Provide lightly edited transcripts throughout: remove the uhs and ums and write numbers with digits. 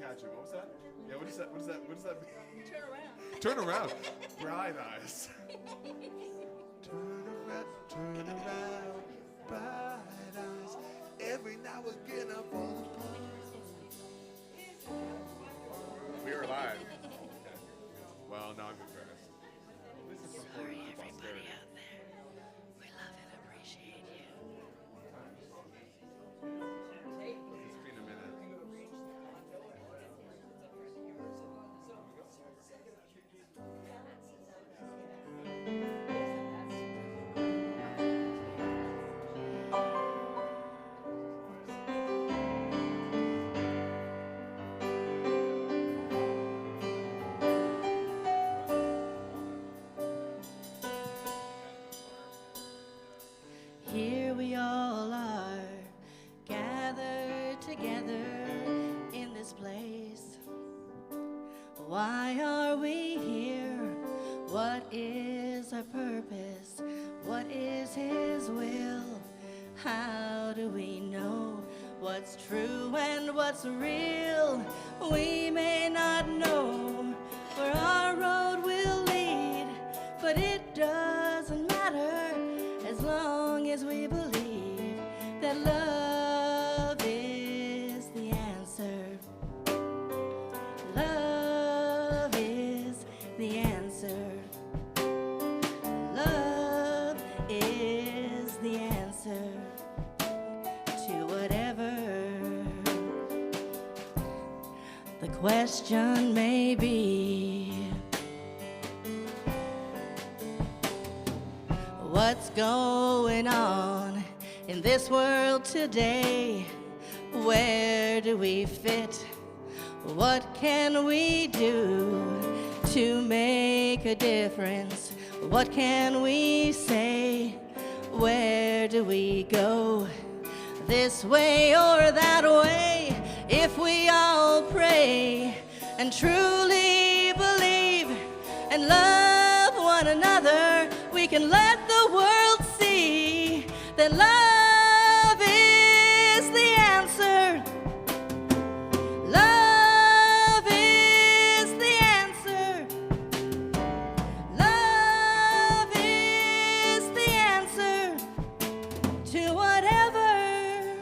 catch it. What was that? Yeah, what is that? What is that? What does that mean? Turn around. Turn around. Bright eyes. Turn around, bright eyes. Every now and again I fall. We are live. Okay. Well, now I'm embarrassed. This is Sorry, everybody out there. We love and appreciate you. It's been a minute. Here we all are, gathered together in this place. Why are we here? What is our purpose? What is His will? How do we know what's true and what's real? We may not know where our road will lead, but it doesn't matter as long as we believe that love is the answer. Love is the answer. Love is the answer to whatever the question may be. What's going on in this world today? Where do we fit? What can we do to make a difference? What can we say? Where do we go? This way or that way? If we all pray and truly believe and love one another, we can let the world see that love is the answer. Love is the answer. Love is the answer to whatever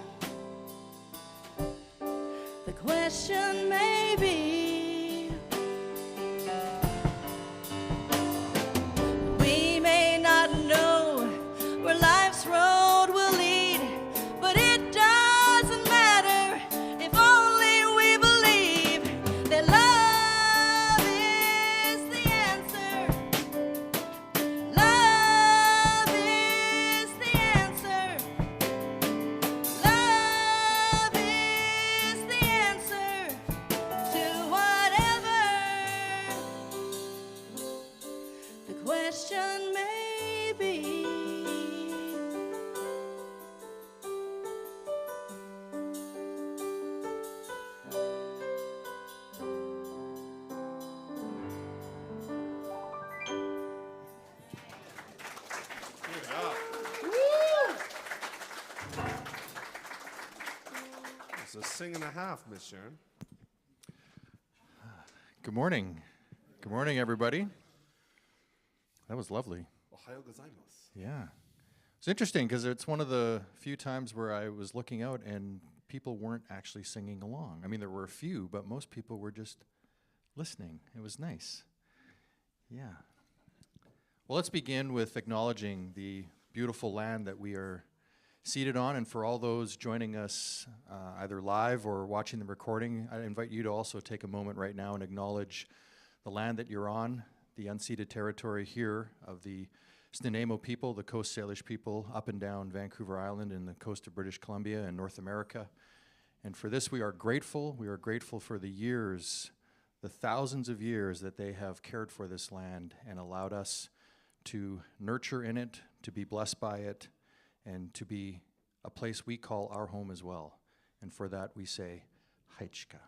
the question may be. We may not know where life's road will lead, but it doesn't matter if only we believe that love is the answer. Love is the answer. Love is the answer to whatever the question may be. Good job. It's a sing and a half, Miss Sharon. Good morning. Good morning, everybody. That was lovely. Ohayo gozaimasu. Yeah. It's interesting because it's one of the few times where I was looking out and people weren't actually singing along. I mean, there were a few, but most people were just listening. It was nice. Yeah. Well, let's begin with acknowledging the beautiful land that we are seated on. And for all those joining us either live or watching the recording, I invite you to also take a moment right now and acknowledge the land that you're on, the unceded territory here of the Snuneymuxw people, the Coast Salish people up and down Vancouver Island and the coast of British Columbia and North America. And for this we are grateful. We are grateful for the years, the thousands of years that they have cared for this land and allowed us to nurture in it, to be blessed by it, and to be a place we call our home as well. And for that we say, Haichka.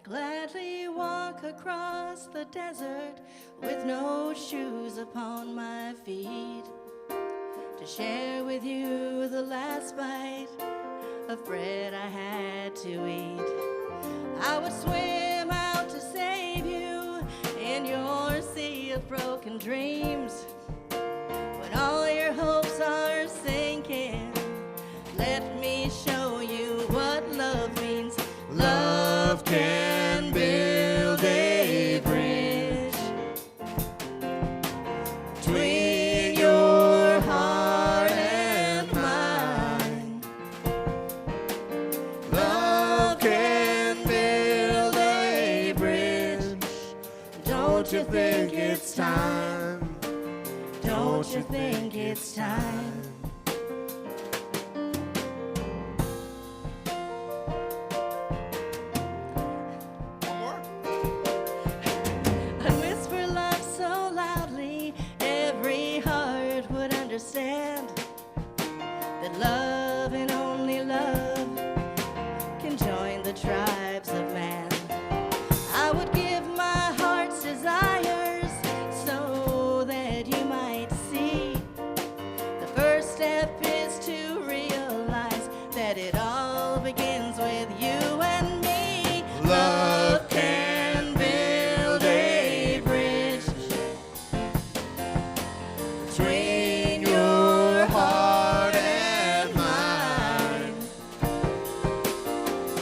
gladly walk across the desert with no shoes upon my feet to share with you the last bite of bread I had to eat. I would swim out to save you in your sea of broken dreams. When all your hopes are sinking, let me show you what love means. Love can build a bridge between your heart and mine. Love can build a bridge. Don't you think it's time? Don't you think it's time? One more? I'd whisper love so loudly every heart would understand that love and only love can join the tribes of man. I would give my heart's desires so that you might see. The first step is to realize that it all begins with you and me. Love can build a bridge between your heart and mine.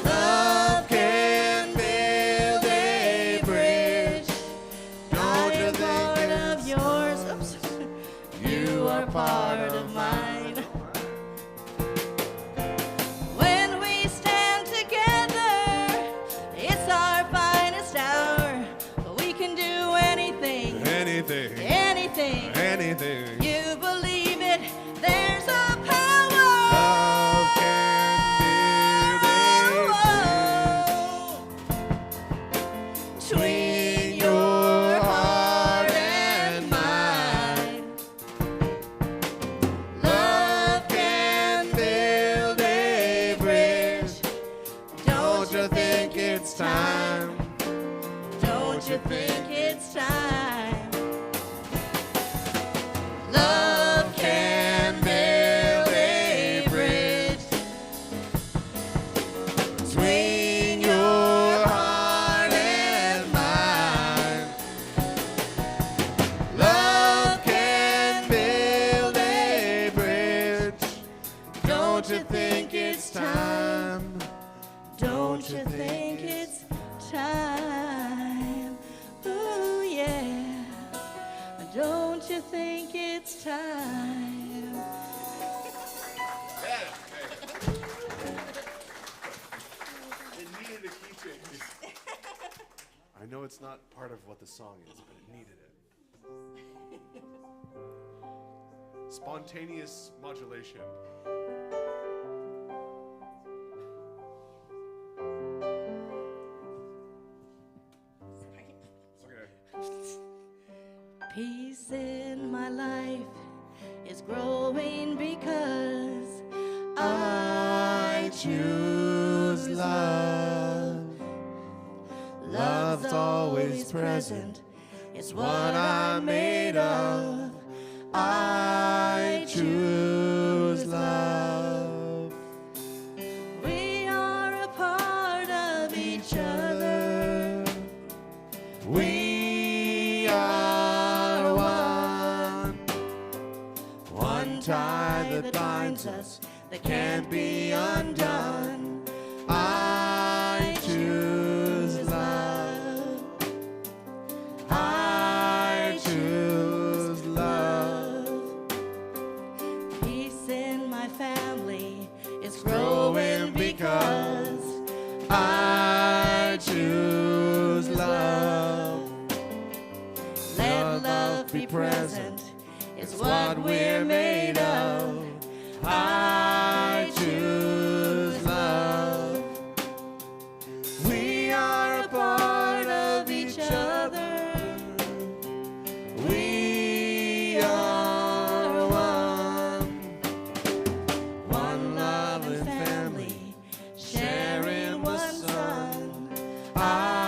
Love can build a bridge. Don't you think part of yours? Oops. You are part of mine. When we stand together, it's our finest hour. We can do anything, Anything. anything. Anything. You believe it, there's a power. Love can build a Between your heart and mine. Love can build a bridge. Don't you think it's time? Don't you think it's time? Love can build a bridge between your heart and mine. Love can build a bridge. Don't you think it's time? Don't you think it's time? Ooh, yeah. Don't you think it's time? It needed a key change. I know it's not part of what the song is, but it needed it. Spontaneous modulation. Okay. Peace in my life is growing because I choose love. Love's always present. It's what I'm made of. I choose love. We are a part of each other. We are one. One tie that binds us that can't be undone. I choose love. I choose love. Peace in my family is growing because I choose love. Let love be present. It's what we're made of. I choose love. We are a part of each other. We are one. One love and family, sharing one sun. I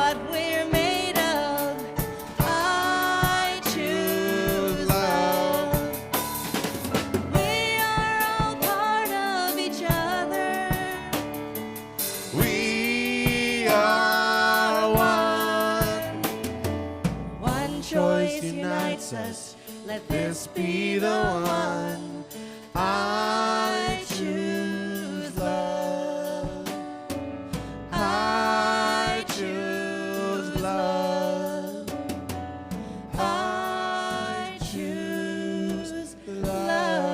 what we're made of. I choose love. We are all part of each other. We are one. One choice unites us. Let this be the one. I choose love. I choose love. I choose love.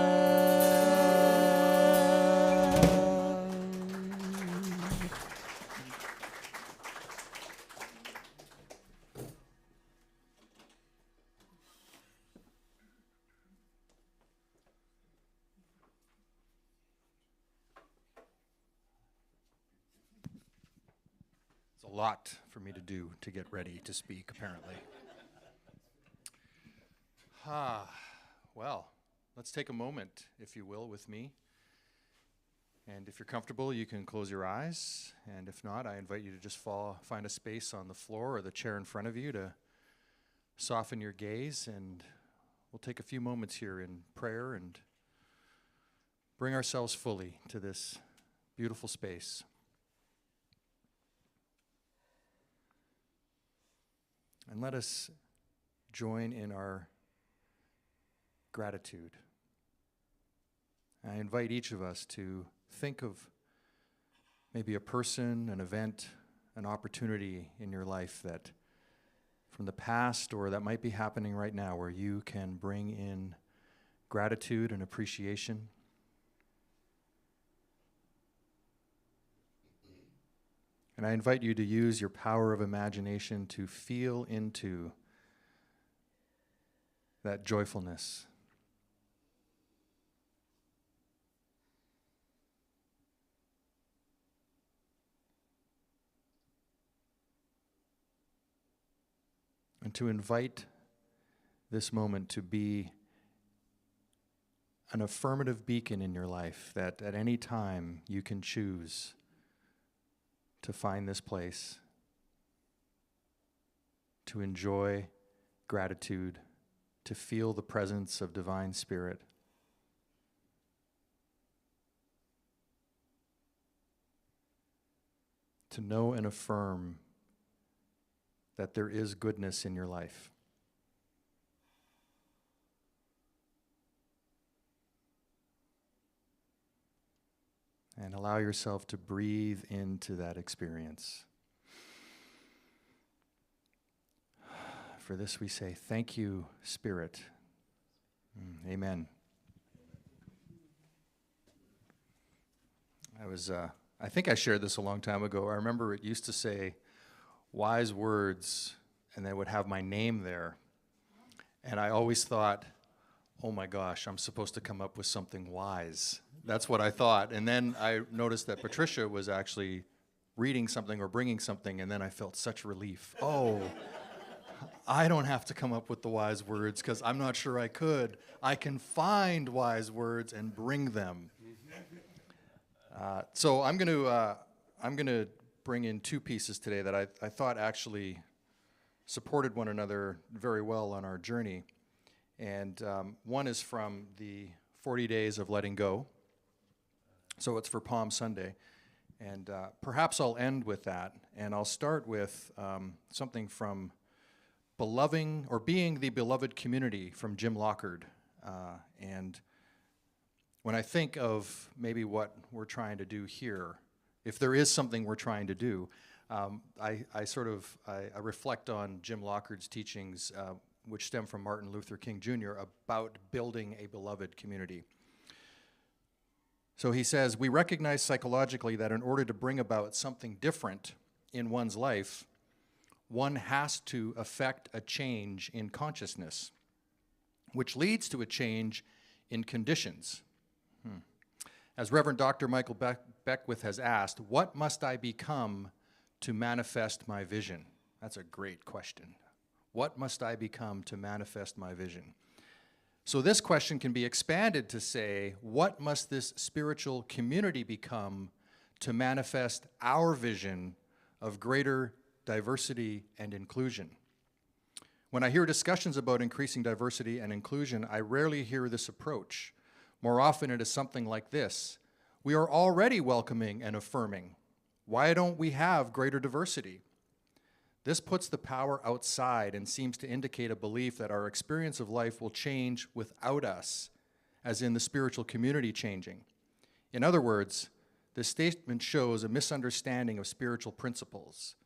It's a lot for me to do to get ready to speak, apparently. Well, let's take a moment, if you will, with me. And if you're comfortable, you can close your eyes. And if not, I invite you to just find a space on the floor or the chair in front of you to soften your gaze. And we'll take a few moments here in prayer and bring ourselves fully to this beautiful space. And let us join in our gratitude. I invite each of us to think of maybe a person, an event, an opportunity in your life that from the past or that might be happening right now where you can bring in gratitude and appreciation. And I invite you to use your power of imagination to feel into that joyfulness. And to invite this moment to be an affirmative beacon in your life that at any time you can choose to find this place, to enjoy gratitude, to feel the presence of Divine Spirit. To know and affirm that there is goodness in your life. And allow yourself to breathe into that experience. For this we say, thank you, Spirit. Amen. I think I shared this a long time ago. I remember it used to say, wise words, and they would have my name there. And I always thought, oh my gosh, I'm supposed to come up with something wise. That's what I thought. And then I noticed that Patricia was actually reading something or bringing something, and then I felt such relief. Oh, I don't have to come up with the wise words because I'm not sure I could. I can find wise words and bring them. So I'm going to bring in two pieces today that I thought actually supported one another very well on our journey. And one is from the 40 Days of Letting Go. So it's for Palm Sunday. And perhaps I'll end with that. And I'll start with something from Being the Beloved Community from Jim Lockard. And when I think of maybe what we're trying to do here, if there is something we're trying to do, I reflect on Jim Lockard's teachings, which stem from Martin Luther King Jr., about building a beloved community. So he says, we recognize psychologically that in order to bring about something different in one's life, one has to affect a change in consciousness, which leads to a change in conditions. As Reverend Dr. Michael Beckwith has asked, what must I become to manifest my vision? That's a great question. What must I become to manifest my vision? So this question can be expanded to say, what must this spiritual community become to manifest our vision of greater diversity and inclusion. When I hear discussions about increasing diversity and inclusion, I rarely hear this approach. More often it is something like this: we are already welcoming and affirming. Why don't we have greater diversity? This puts the power outside and seems to indicate a belief that our experience of life will change without us, as in the spiritual community changing. In other words, this statement shows a misunderstanding of spiritual principles.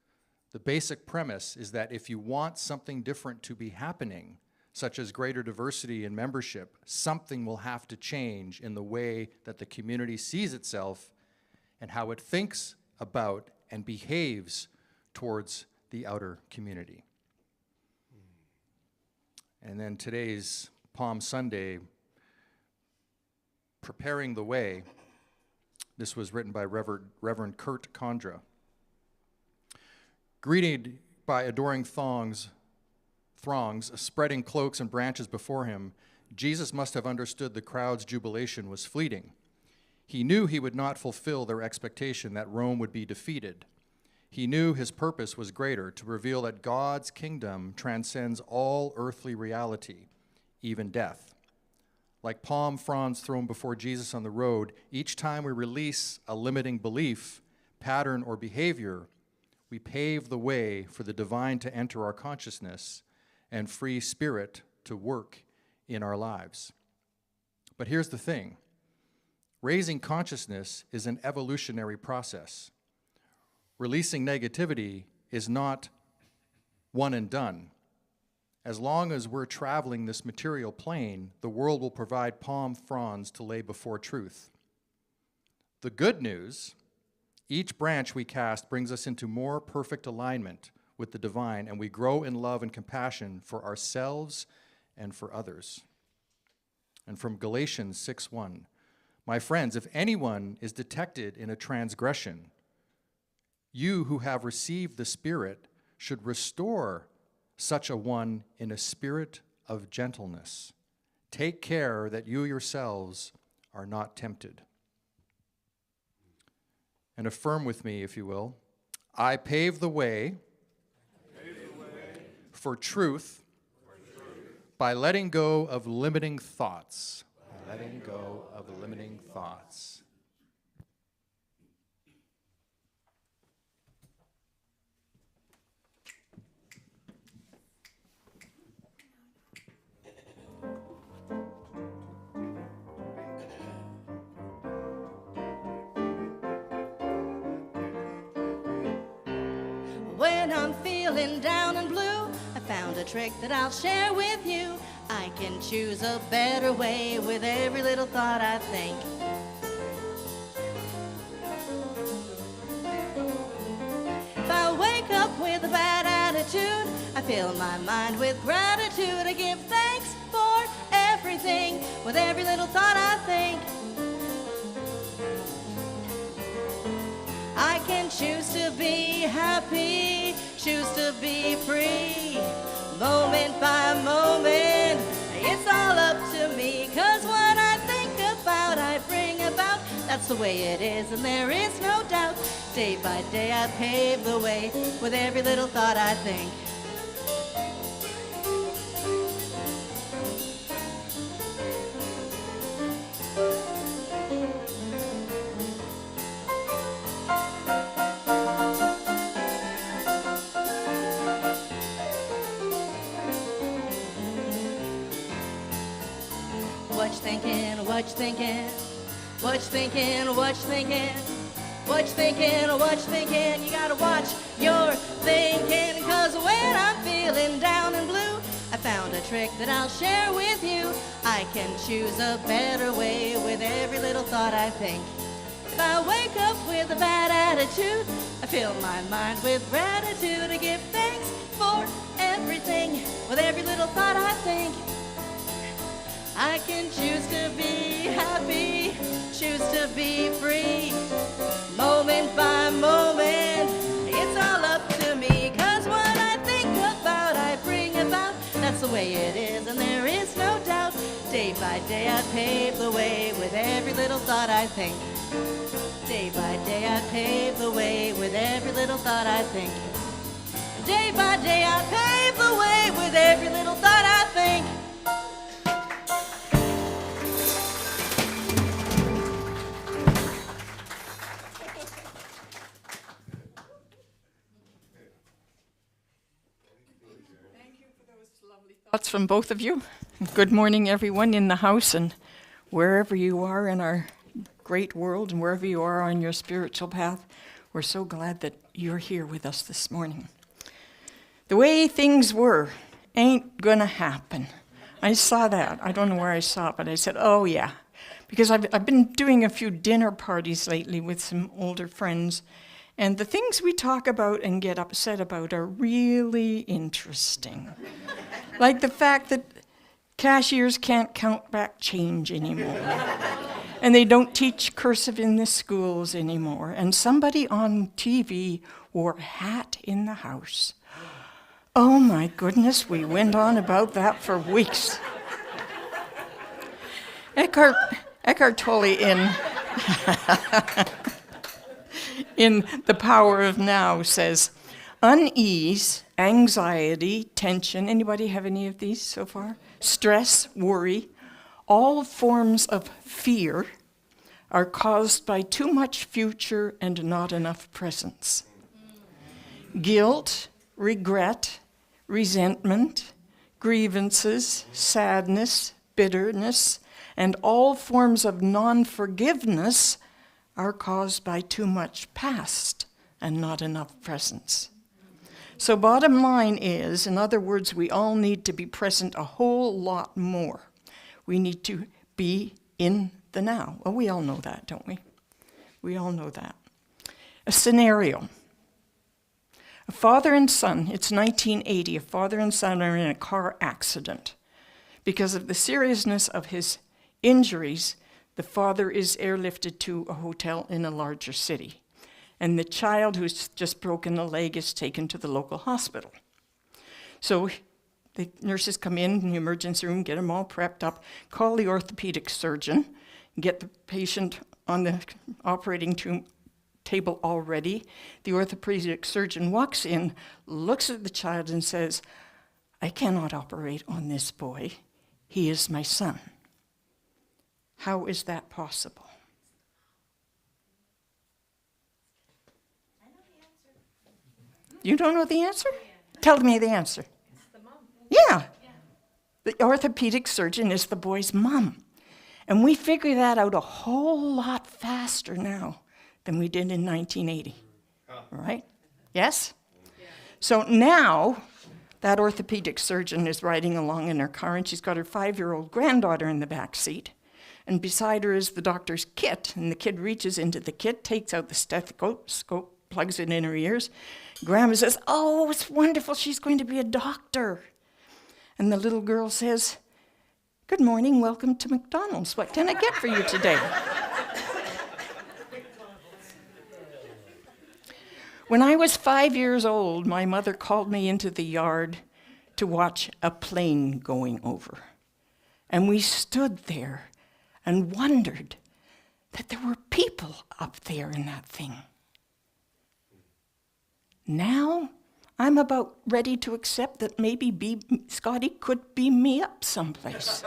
The basic premise is that if you want something different to be happening, such as greater diversity in membership, something will have to change in the way that the community sees itself and how it thinks about and behaves towards the outer community. And then today's Palm Sunday, Preparing the Way. This was written by Reverend Kurt Condra. Greeted by adoring throngs, spreading cloaks and branches before him, Jesus must have understood the crowd's jubilation was fleeting. He knew he would not fulfill their expectation that Rome would be defeated. He knew his purpose was greater, to reveal that God's kingdom transcends all earthly reality, even death. Like palm fronds thrown before Jesus on the road, each time we release a limiting belief, pattern, or behavior, we pave the way for the divine to enter our consciousness and free spirit to work in our lives. But here's the thing. Raising consciousness is an evolutionary process. Releasing negativity is not one and done. As long as we're traveling this material plane, the world will provide palm fronds to lay before truth. The good news, each branch we cast brings us into more perfect alignment with the divine, and we grow in love and compassion for ourselves and for others. And from Galatians 6:1, my friends, if anyone is detected in a transgression, you who have received the Spirit should restore such a one in a spirit of gentleness. Take care that you yourselves are not tempted. And affirm with me, if you will, I pave the way, for truth by letting go of limiting thoughts. By letting go of limiting thoughts. When I'm feeling down and blue, I found a trick that I'll share with you. I can choose a better way with every little thought I think. If I wake up with a bad attitude, I fill my mind with gratitude. I give thanks for everything with every little thought I think. I can choose to be happy, choose to be free, moment by moment. It's all up to me, 'cause what I think about, I bring about. That's the way it is, and there is no doubt. Day by day I pave the way with every little thought I think. What you thinking, what you thinking, what you thinking, what you thinking, what you thinking, what you thinking. You gotta watch your thinking, 'cause when I'm feeling down and blue, I found a trick that I'll share with you. I can choose a better way with every little thought I think. If I wake up with a bad attitude, I fill my mind with gratitude. I give thanks for everything with every little thought I think. I can choose to be happy, choose to be free, moment by moment. It's all up to me, 'cause what I think about, I bring about. That's the way it is, and there is no doubt. Day by day I pave the way with every little thought I think. Day by day I pave the way with every little thought I think. day by day I pave the way with every little thought I think. Thoughts from both of you. Good morning, everyone in the house and wherever you are in our great world and wherever you are on your spiritual path. We're so glad that you're here with us this morning. The way things were ain't gonna happen. I saw that. I don't know where I saw it, but I said, oh yeah. Because I've been doing a few dinner parties lately with some older friends, and the things we talk about and get upset about are really interesting. Like the fact that cashiers can't count back change anymore. And they don't teach cursive in the schools anymore. And somebody on TV wore a hat in the house. Oh my goodness, we went on about that for weeks. Eckhart Tolle in The Power of Now says, unease, anxiety, tension, anybody have any of these so far? Stress, worry, all forms of fear are caused by too much future and not enough presence. Guilt, regret, resentment, grievances, sadness, bitterness, and all forms of non-forgiveness are caused by too much past and not enough presence. So bottom line is, in other words, we all need to be present a whole lot more. We need to be in the now. Well, we all know that, don't we? We all know that. A scenario. A father and son, it's 1980, a father and son are in a car accident. Because of the seriousness of his injuries, the father is airlifted to a hotel in a larger city. And the child who's just broken a leg is taken to the local hospital. So the nurses come in the emergency room, get them all prepped up, call the orthopedic surgeon, get the patient on the operating table already. The orthopedic surgeon walks in, looks at the child and says, I cannot operate on this boy. He is my son. How is that possible? You don't know the answer? Tell me the answer. It's the mom. Yeah. The orthopedic surgeon is the boy's mom. And we figure that out a whole lot faster now than we did in 1980. Right? Yes? So now, that orthopedic surgeon is riding along in her car, and she's got her 5-year-old granddaughter in the back seat. And beside her is the doctor's kit, and the kid reaches into the kit, takes out the stethoscope, plugs it in her ears. Grandma says, oh, it's wonderful, she's going to be a doctor. And the little girl says, good morning, welcome to McDonald's. What can I get for you today? When I was 5 years old, my mother called me into the yard to watch a plane going over. And we stood there and wondered that there were people up there in that thing. Now, I'm about ready to accept that maybe Scotty could beam me up someplace.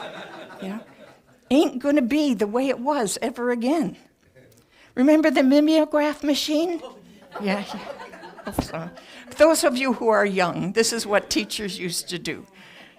Ain't gonna be the way it was ever again. Remember the mimeograph machine? Yeah. So, those of you who are young, this is what teachers used to do.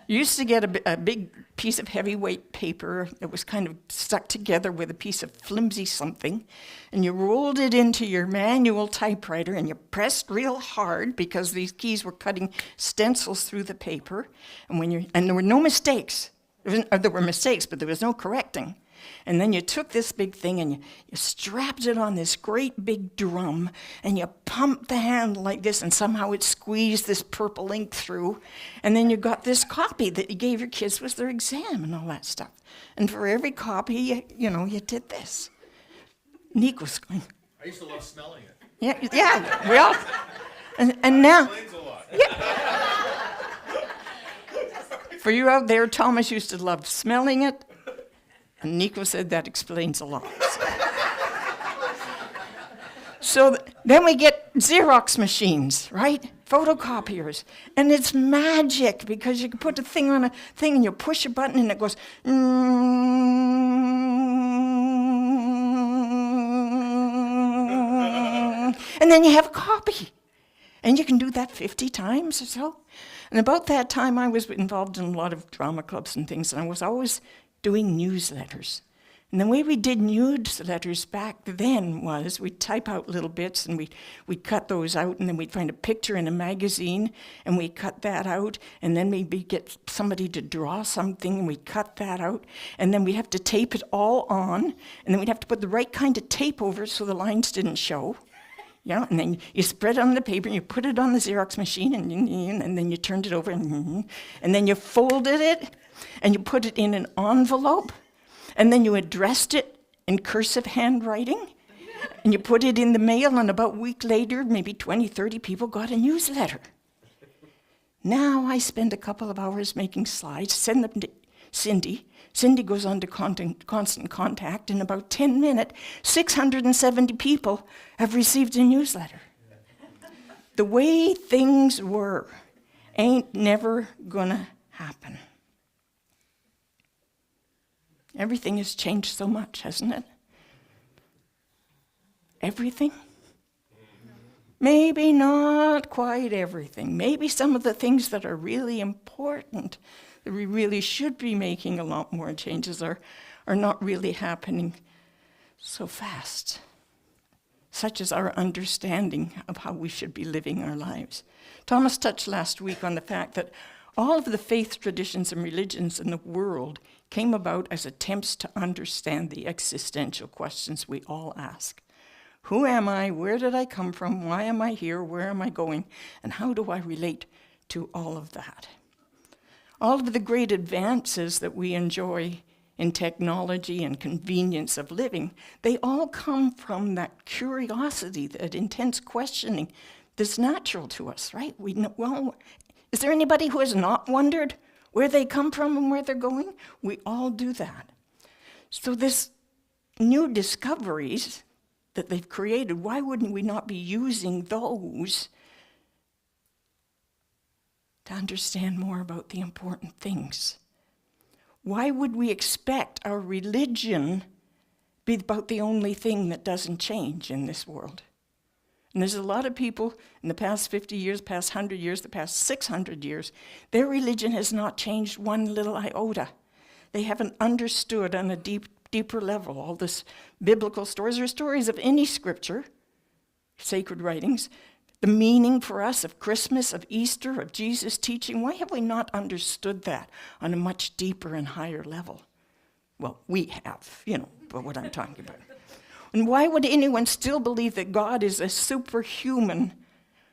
You used to get a big piece of heavyweight paper that was kind of stuck together with a piece of flimsy something, and you rolled it into your manual typewriter, and you pressed real hard because these keys were cutting stencils through the paper, and there were no mistakes. There were mistakes, but there was no correcting. And then you took this big thing and you strapped it on this great big drum, and you pumped the handle like this, and somehow it squeezed this purple ink through. And then you got this copy that you gave your kids with their exam and all that stuff. And for every copy, you did this. Nico's going. I used to love smelling it. Yeah, we all. And now. Explains a lot. Yeah. For you out there, Thomas used to love smelling it. And Nico said that explains a lot. So then we get Xerox machines, right? Photocopiers. And it's magic because you can put a thing on a thing and you push a button and it goes, and then you have a copy. And you can do that 50 times or so. And about that time, I was involved in a lot of drama clubs and things, and I was always doing newsletters. And the way we did newsletters back then was we'd type out little bits, and we'd cut those out, and then we'd find a picture in a magazine, and we'd cut that out, and then maybe get somebody to draw something, and we'd cut that out, and then we'd have to tape it all on, and then we'd have to put the right kind of tape over it so the lines didn't show. Yeah, and then you spread it on the paper, and you put it on the Xerox machine, and then you turned it over, and then you folded it, and you put it in an envelope, and then you addressed it in cursive handwriting, and you put it in the mail, and about a week later, maybe 20, 30 people got a newsletter. Now I spend a couple of hours making slides, send them to Cindy. Cindy goes on to constant contact. In about 10 minutes, 670 people have received a newsletter. The way things were ain't never gonna happen. Everything has changed so much, hasn't it? Everything? Maybe not quite everything. Maybe some of the things that are really important, that we really should be making a lot more changes, are not really happening so fast, such as our understanding of how we should be living our lives. Thomas touched last week on the fact that all of the faith traditions and religions in the world came about as attempts to understand the existential questions we all ask. Who am I? Where did I come from? Why am I here? Where am I going? And how do I relate to all of that? All of the great advances that we enjoy in technology and convenience of living, they all come from that curiosity, that intense questioning that's natural to us, right? Is there anybody who has not wondered where they come from and where they're going? We all do that. So this new discoveries that they've created, why wouldn't we not be using those to understand more about the important things? Why would we expect our religion be about the only thing that doesn't change in this world? And there's a lot of people in the past 50 years, past 100 years, the past 600 years, their religion has not changed one little iota. They haven't understood on a deeper level all this biblical stories or stories of any scripture, sacred writings, the meaning for us of Christmas, of Easter, of Jesus' teaching. Why have we not understood that on a much deeper and higher level? Well, we have, but what I'm talking about. And why would anyone still believe that God is a superhuman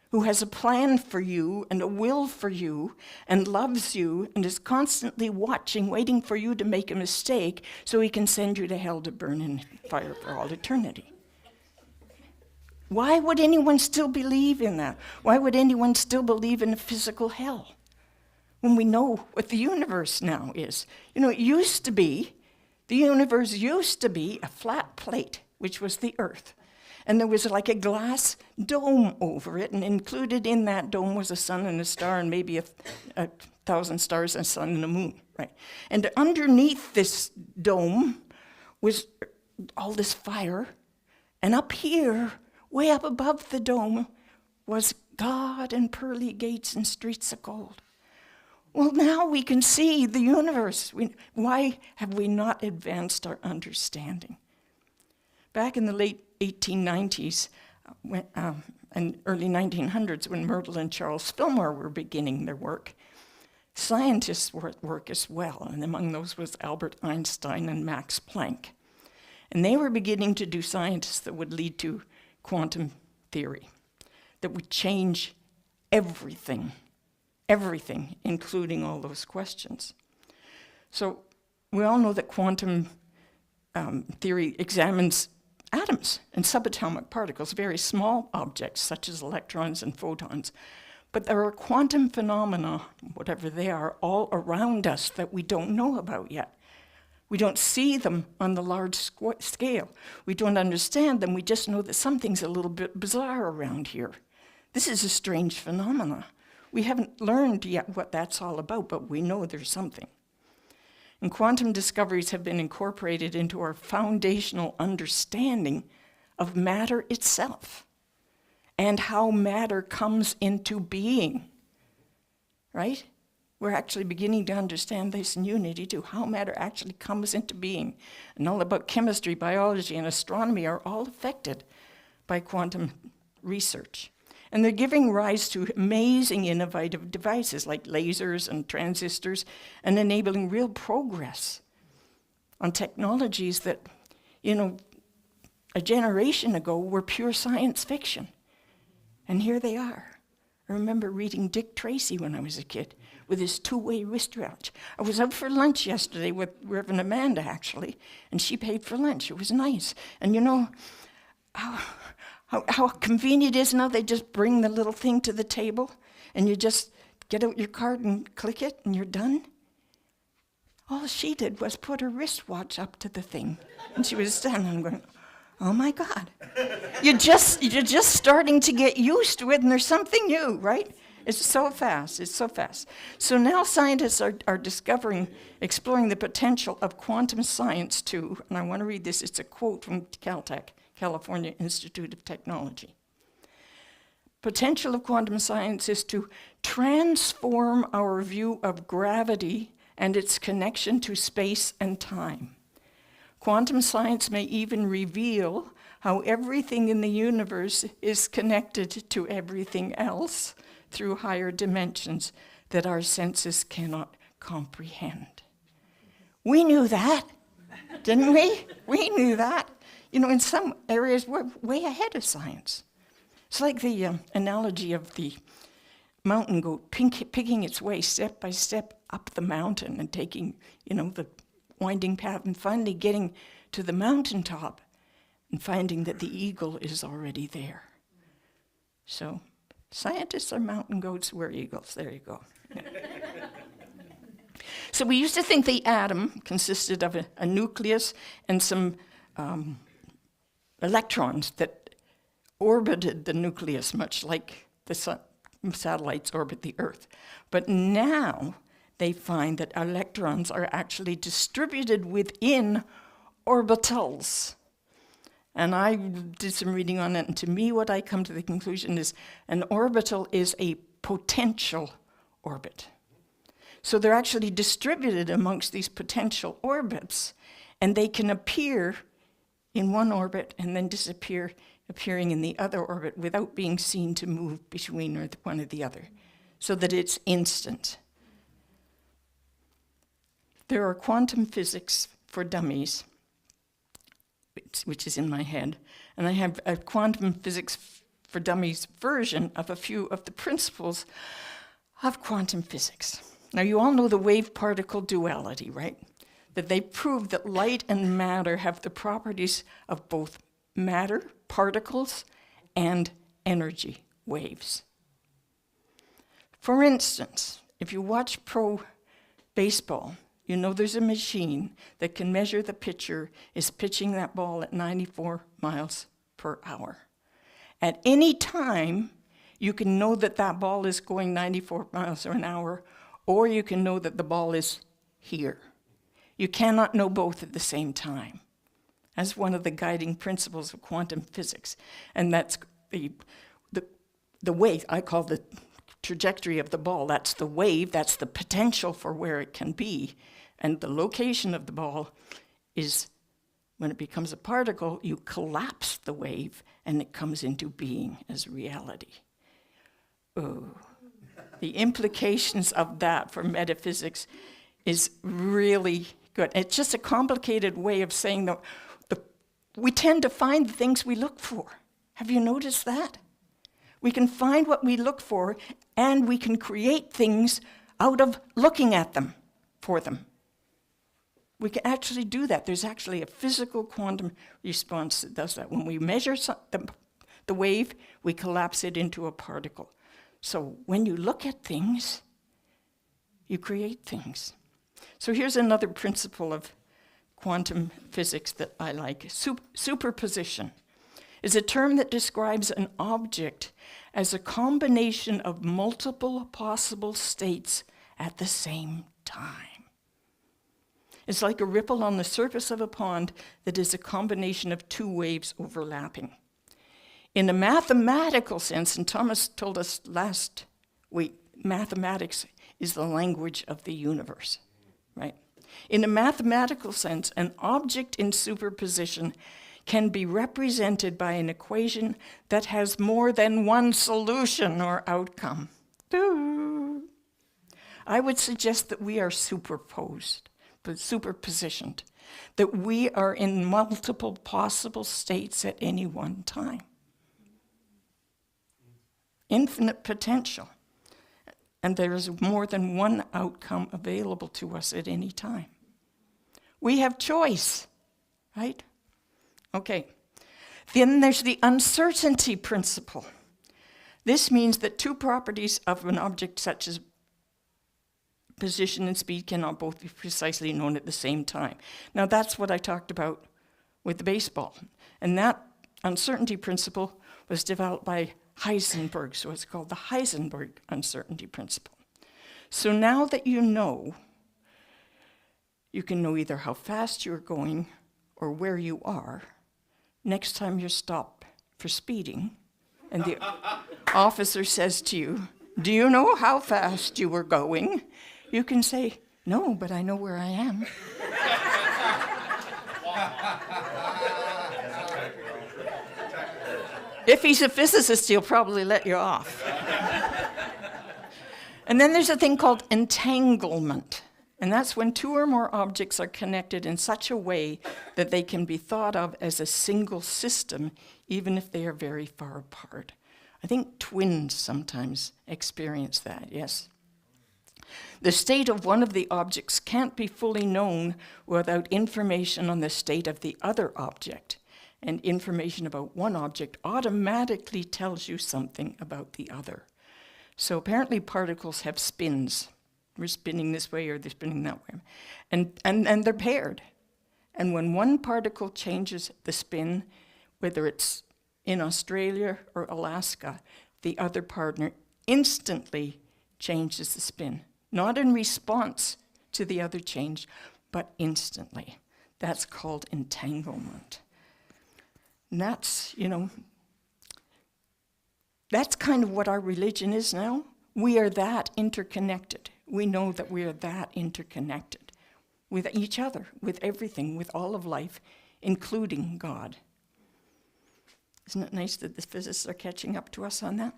who has a plan for you and a will for you and loves you and is constantly watching, waiting for you to make a mistake so he can send you to hell to burn in fire for all eternity? Why would anyone still believe in that? Why would anyone still believe in a physical hell when we know what the universe now is? It used to be, the universe used to be a flat plate, which was the earth. And there was like a glass dome over it, and included in that dome was a sun and a star and maybe a 1,000 stars and a sun and a moon, right? And underneath this dome was all this fire, and up here, way up above the dome, was God and pearly gates and streets of gold. Well, now we can see the universe. Why have we not advanced our understanding? Back in the late 1890s and early 1900s, when Myrtle and Charles Fillmore were beginning their work, scientists were at work as well, and among those was Albert Einstein and Max Planck. And they were beginning to do science that would lead to quantum theory, that would change everything, including all those questions. So we all know that quantum theory examines atoms and subatomic particles, very small objects such as electrons and photons. But there are quantum phenomena, whatever they are, all around us that we don't know about yet. We don't see them on the large scale. We don't understand them. We just know that something's a little bit bizarre around here. This is a strange phenomenon. We haven't learned yet what that's all about, but we know there's something. And quantum discoveries have been incorporated into our foundational understanding of matter itself and how matter comes into being, right? We're actually beginning to understand this in Unity too, how matter actually comes into being. And all about chemistry, biology, and astronomy are all affected by quantum research. And they're giving rise to amazing innovative devices like lasers and transistors and enabling real progress on technologies that, a generation ago were pure science fiction. And here they are. I remember reading Dick Tracy when I was a kid with his two-way wristwatch. I was out for lunch yesterday with Reverend Amanda, actually, and she paid for lunch. It was nice. And how convenient it is now, they just bring the little thing to the table, and you just get out your card and click it, and you're done. All she did was put her wristwatch up to the thing, and she was standing going, oh my God. You're just starting to get used to it, and there's something new, right? It's so fast. So now scientists are exploring the potential of quantum science too, and I want to read this. It's a quote from Caltech, California Institute of Technology. Potential of quantum science is to transform our view of gravity and its connection to space and time. Quantum science may even reveal how everything in the universe is connected to everything else through higher dimensions that our senses cannot comprehend. We knew that, didn't we? We knew that. In some areas, we're way ahead of science. It's like the analogy of the mountain goat picking its way step by step up the mountain and taking, the winding path and finally getting to the mountaintop and finding that the eagle is already there. So scientists are mountain goats, we're eagles. There you go. So we used to think the atom consisted of a nucleus and some electrons that orbited the nucleus, much like the satellites orbit the Earth. But now they find that electrons are actually distributed within orbitals. And I did some reading on it, and to me what I come to the conclusion is an orbital is a potential orbit. So they're actually distributed amongst these potential orbits, and they can appear in one orbit and then disappear, appearing in the other orbit without being seen to move between one or the other, so that it's instant. There are quantum physics for dummies, which is in my head, and I have a quantum physics for dummies version of a few of the principles of quantum physics. Now, you all know the wave-particle duality, right? That they prove that light and matter have the properties of both matter, particles, and energy, waves. For instance, if you watch pro baseball, there's a machine that can measure the pitcher is pitching that ball at 94 miles per hour. At any time, you can know that that ball is going 94 miles an hour, or you can know that the ball is here. You cannot know both at the same time. That's one of the guiding principles of quantum physics. And that's the wave, I call the trajectory of the ball. That's the wave, that's the potential for where it can be. And the location of the ball is, when it becomes a particle, you collapse the wave and it comes into being as reality. Oh, the implications of that for metaphysics is really good. It's just a complicated way of saying that we tend to find the things we look for. Have you noticed that? We can find what we look for, and we can create things out of looking at them, for them. We can actually do that. There's actually a physical quantum response that does that. When we measure the wave, we collapse it into a particle. So when you look at things, you create things. So here's another principle of quantum physics that I like, superposition. is a term that describes an object as a combination of multiple possible states at the same time. It's like a ripple on the surface of a pond that is a combination of two waves overlapping. In a mathematical sense, and Thomas told us last week, mathematics is the language of the universe, right? In a mathematical sense, an object in superposition can be represented by an equation that has more than one solution or outcome. I would suggest that we are superpositioned, that we are in multiple possible states at any one time. Infinite potential. And there is more than one outcome available to us at any time. We have choice, right? Okay. Then there's the uncertainty principle. This means that two properties of an object, such as position and speed, cannot both be precisely known at the same time. Now that's what I talked about with the baseball. And that uncertainty principle was developed by Heisenberg, so it's called the Heisenberg uncertainty principle. So now that you know, you can know either how fast you're going or where you are. Next time you're stopped for speeding, and the officer says to you, "Do you know how fast you were going?" You can say, "No, but I know where I am." If he's a physicist, he'll probably let you off. And then there's a thing called entanglement. And that's when two or more objects are connected in such a way that they can be thought of as a single system, even if they are very far apart. I think twins sometimes experience that, yes? The state of one of the objects can't be fully known without information on the state of the other object. And information about one object automatically tells you something about the other. So apparently particles have spins. We're spinning this way or they're spinning that way. And they're paired. And when one particle changes the spin, whether it's in Australia or Alaska, the other partner instantly changes the spin. Not in response to the other change, but instantly. That's called entanglement. And that's, that's kind of what our religion is now. We are that interconnected. We know that we are that interconnected with each other, with everything, with all of life, including God. Isn't it nice that the physicists are catching up to us on that?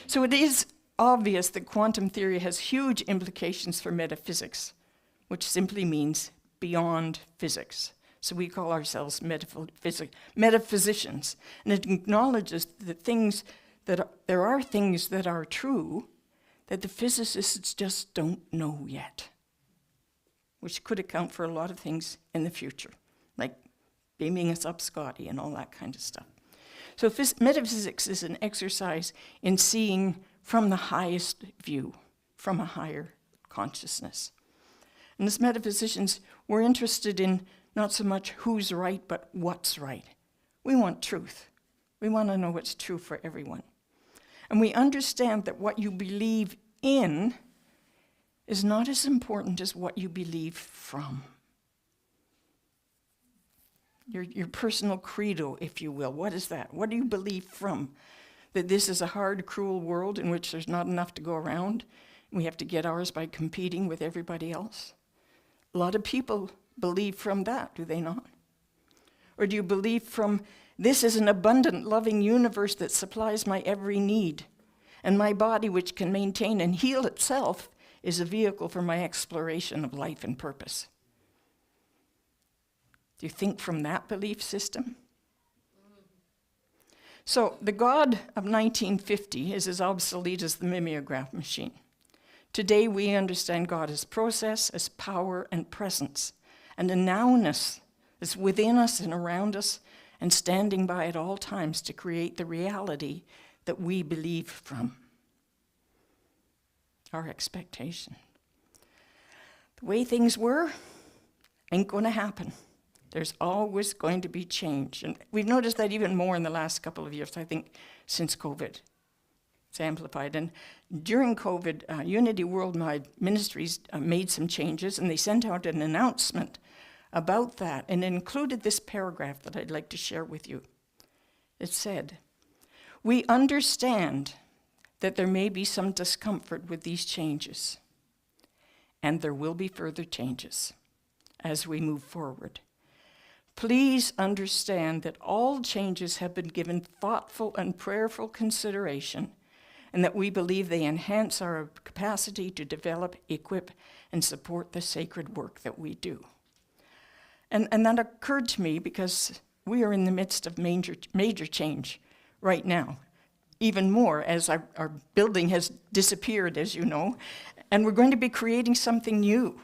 So it is obvious that quantum theory has huge implications for metaphysics, which simply means beyond physics. So we call ourselves metaphysicians. And it acknowledges that there are things that are true that the physicists just don't know yet, which could account for a lot of things in the future, like beaming us up Scotty and all that kind of stuff. So metaphysics is an exercise in seeing from the highest view, from a higher consciousness. And as metaphysicians, we're interested in not so much who's right, but what's right. We want truth. We want to know what's true for everyone. And we understand that what you believe in is not as important as what you believe from. Your personal credo, if you will. What is that? What do you believe from? That this is a hard, cruel world in which there's not enough to go around. We have to get ours by competing with everybody else. A lot of people believe from that, do they not? Or do you believe from, this is an abundant, loving universe that supplies my every need, and my body, which can maintain and heal itself, is a vehicle for my exploration of life and purpose? Do you think from that belief system? So the God of 1950 is as obsolete as the mimeograph machine. Today we understand God as process, as power and presence, and a nowness that's within us and around us and standing by at all times to create the reality that we believe from. Our expectation. The way things were ain't going to happen. There's always going to be change. And we've noticed that even more in the last couple of years, I think, since COVID. It's amplified. And during COVID, Unity Worldwide Ministries made some changes, and they sent out an announcement about that, and it included this paragraph that I'd like to share with you. It said, "We understand that there may be some discomfort with these changes, and there will be further changes as we move forward. Please understand that all changes have been given thoughtful and prayerful consideration, and that we believe they enhance our capacity to develop, equip, and support the sacred work that we do." And that occurred to me because we are in the midst of major change right now, even more as our building has disappeared, as you know, and we're going to be creating something new,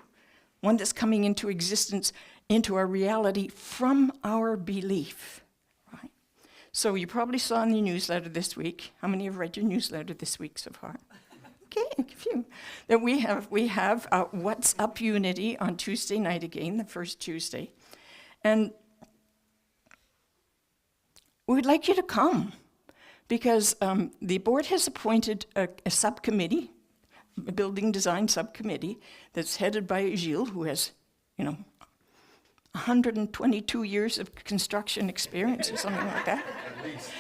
one that's coming into existence, into our reality from our belief. Right? So you probably saw in the newsletter this week. How many have read your newsletter this week so far? Okay, a few. That we have What's Up Unity on Tuesday night again, the first Tuesday. And we'd like you to come because the board has appointed a subcommittee, a building design subcommittee that's headed by Gilles, who has, 122 years of construction experience or something like that. At least.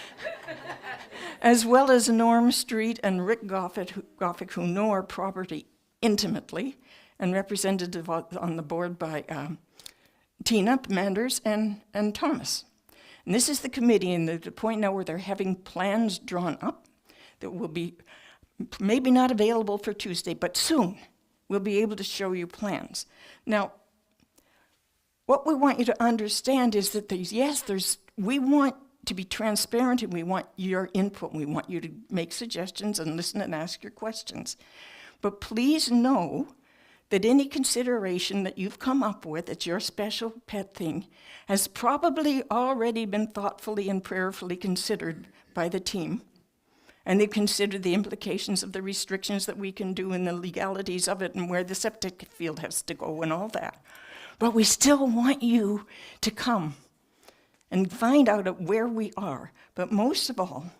As well as Norm Street and Rick Gothic, who know our property intimately, and represented on the board by Tina Manders and Thomas. And this is the committee, and the point now where they're having plans drawn up that will be maybe not available for Tuesday, but soon we'll be able to show you plans. Now, what we want you to understand is that we want to be transparent, and we want your input. We want you to make suggestions and listen and ask your questions. But please know that any consideration that you've come up with, it's your special pet thing, has probably already been thoughtfully and prayerfully considered by the team. And they've considered the implications of the restrictions that we can do and the legalities of it and where the septic field has to go and all that. But we still want you to come and find out where we are. But most of all,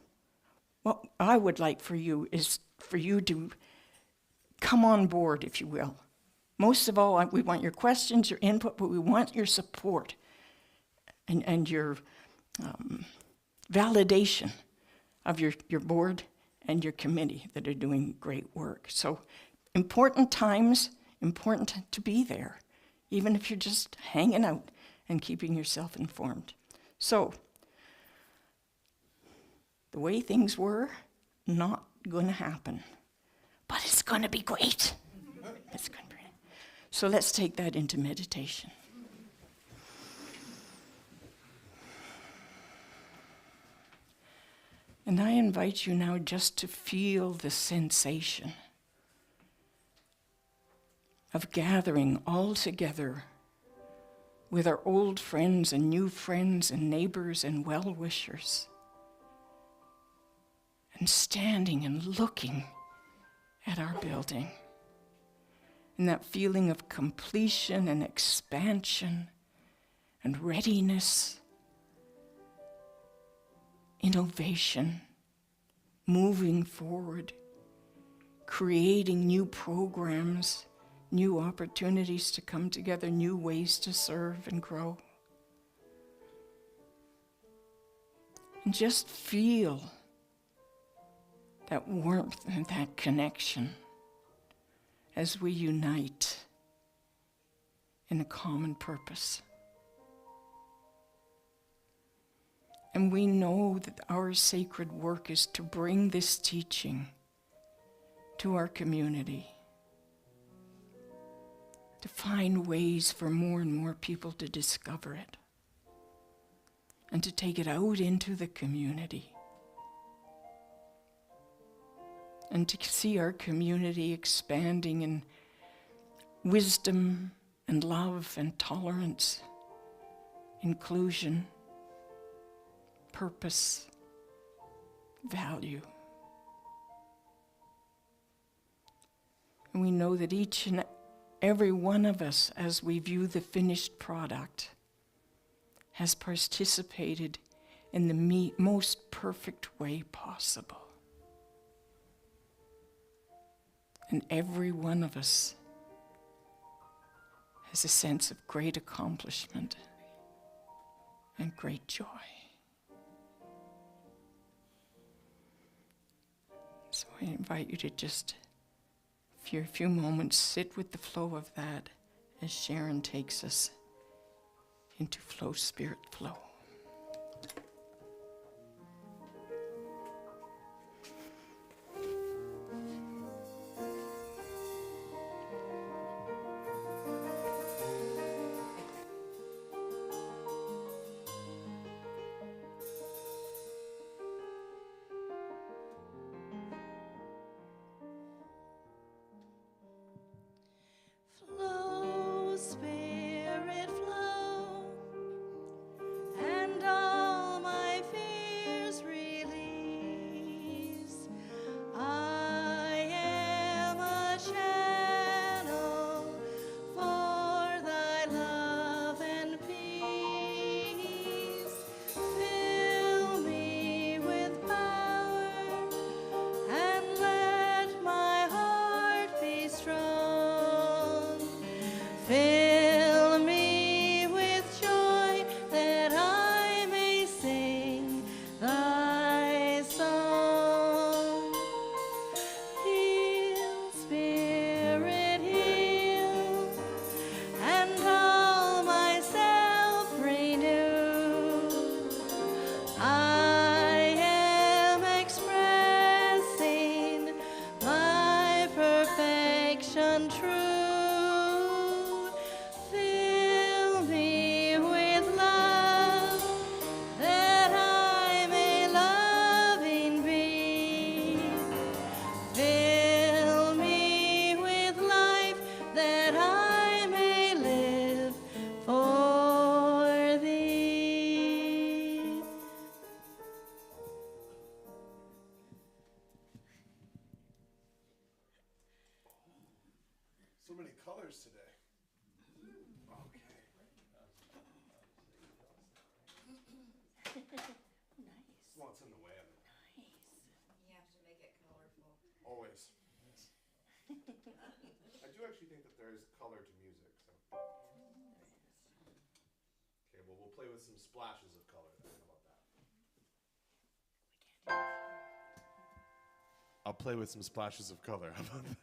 what I would like for you is for you to come on board, if you will. Most of all, we want your questions, your input, but we want your support and your validation of your board and your committee that are doing great work. So important times, important to be there, even if you're just hanging out and keeping yourself informed. So the way things were, not going to happen, but it's going to be great. It's going to be great. So let's take that into meditation. And I invite you now just to feel the sensation of gathering all together with our old friends and new friends and neighbors and well-wishers, and standing and looking at our building. And that feeling of completion and expansion and readiness, innovation, moving forward, creating new programs, new opportunities to come together, new ways to serve and grow. And just feel that warmth and that connection as we unite in a common purpose. And we know that our sacred work is to bring this teaching to our community, to find ways for more and more people to discover it, and to take it out into the community, and to see our community expanding in wisdom and love and tolerance, inclusion, purpose, value. And we know that each and every one of us, as we view the finished product, has participated in the most perfect way possible. And every one of us has a sense of great accomplishment and great joy. So I invite you to just, for a few moments, sit with the flow of that as Sharon takes us into flow, spirit flow. Flow, spirit, flow, and all my fears release. I am a channel for thy love and peace. Fill me with power and let my heart be strong. Fill me with joy that I may sing thy song. Heal, Spirit, heal, and all myself renew. I am expressing my perfection true. Fill me with love that I may loving be. Fill me with life that I may live for thee. So many colors today. Okay. Well, it's in the way of it. You have to make it colorful. Always. I do actually think that there is color to music. So. Okay, well, we'll play with some splashes of color then. How about that? I'll play with some splashes of color. How about that?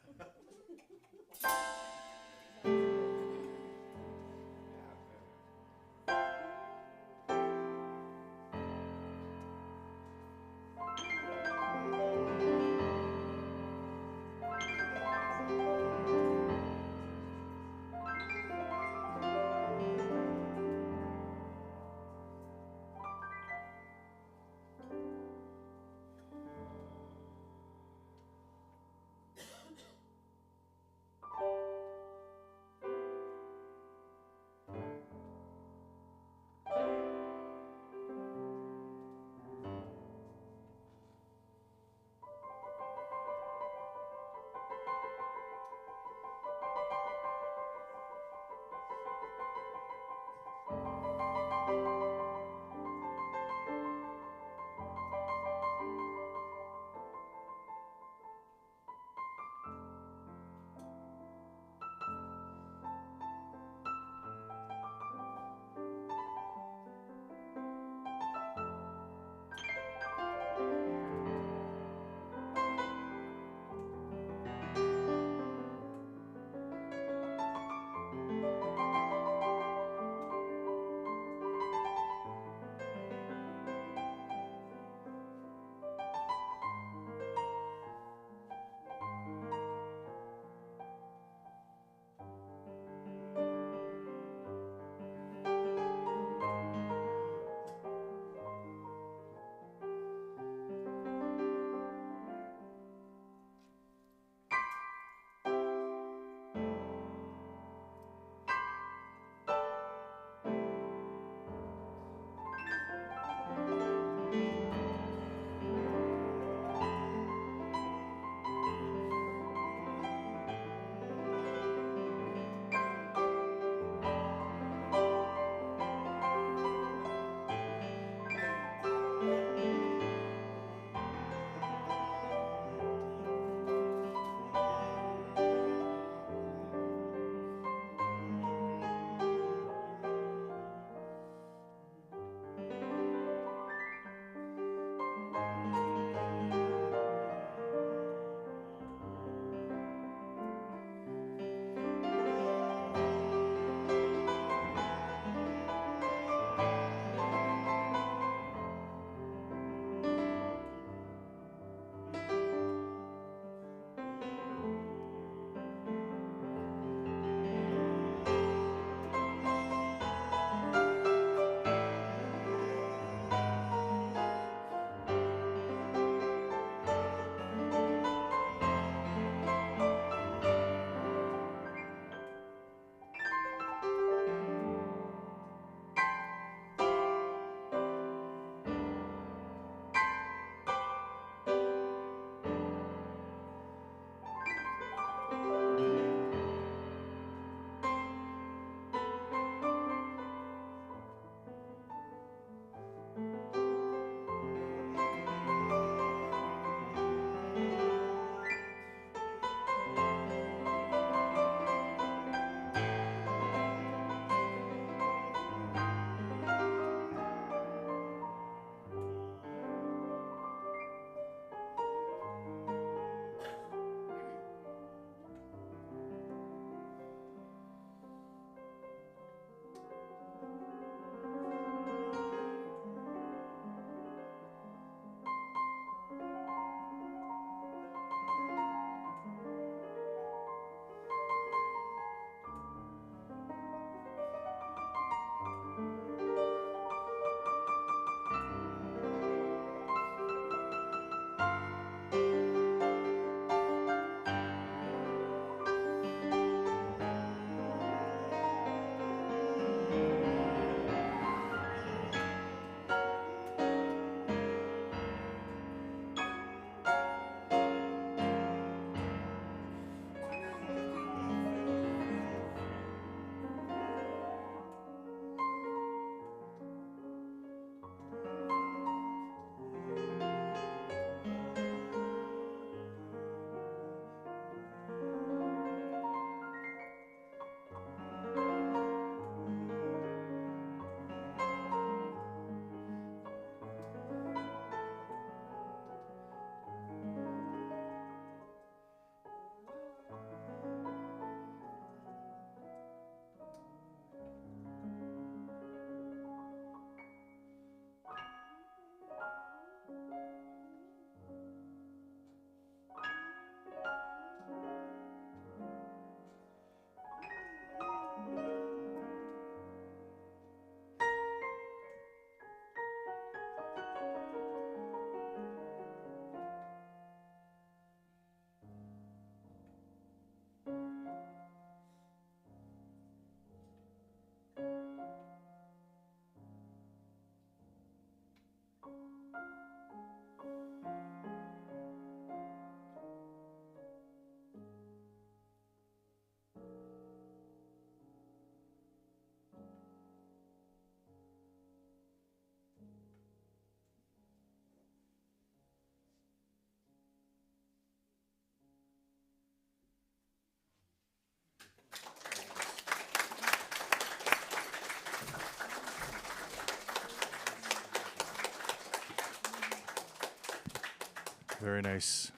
Very nice.